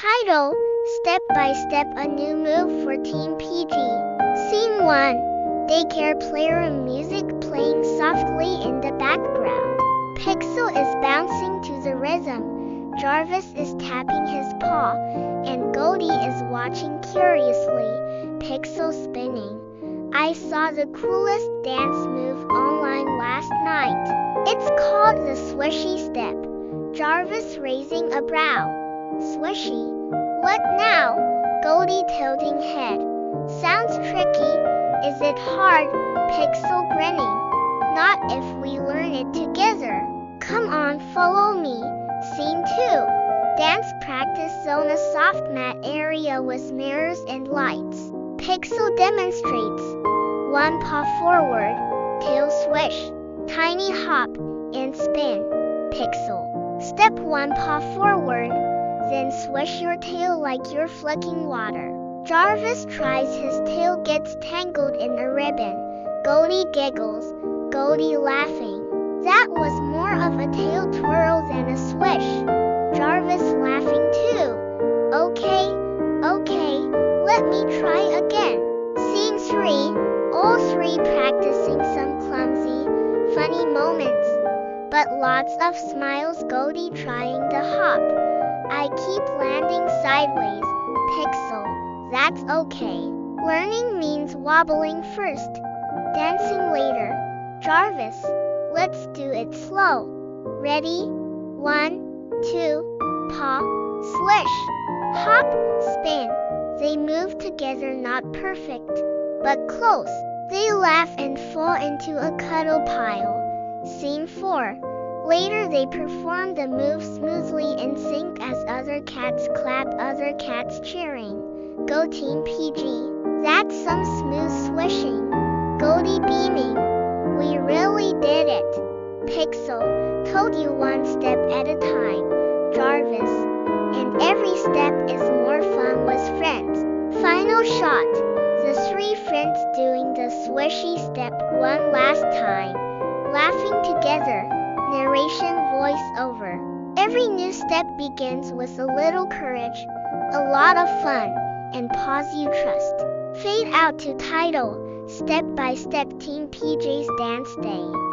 Title: Step by Step, a new move for Team PG. Scene 1. Daycare playroom, music playing softly in the background. Pixel is bouncing to the rhythm. Jarvis is tapping his paw, and Goldie is watching curiously. Pixel spinning. I saw the coolest dance move online last night. It's called the swishy step. Jarvis raising a brow. Swishy? What now? Goldie tilting head. Sounds tricky. Is it hard? Pixel grinning. Not if we learn it together. Come on, follow me. Scene 2. Dance practice zone, a soft mat area with mirrors and lights. Pixel demonstrates. One paw forward, tail swish, tiny hop, and spin. Pixel. Step one paw forward, then swish your tail like you're flicking water. Jarvis tries, his tail gets tangled in a ribbon. Goldie giggles, Goldie laughing. That was more of a tail twirl than a swish. Jarvis laughing too. Okay, let me try again. Scene 3, all three practicing some clumsy, funny moments. But lots of smiles. Goldie trying the hop. I keep landing sideways. Pixel, that's okay. Learning means wobbling first, dancing later. Jarvis, let's do it slow. Ready? 1, 2, paw, swish, hop, spin. They move together, not perfect, but close. They laugh and fall into a cuddle pile. Scene 4. Later they perform the move smoothly in sync as other cats clap, other cats cheering. Go Team PG. That's some smooth swishing. Goldie beaming. We really did it. Pixel, told you one step at a time. Jarvis, and every step is more fun with friends. Final shot. The three friends doing the swishy step one last time. Laughing together. Narration voice-over. Every new step begins with a little courage, a lot of fun, and pause you trust. Fade out to title: Step by Step, Team PJ's Dance Day.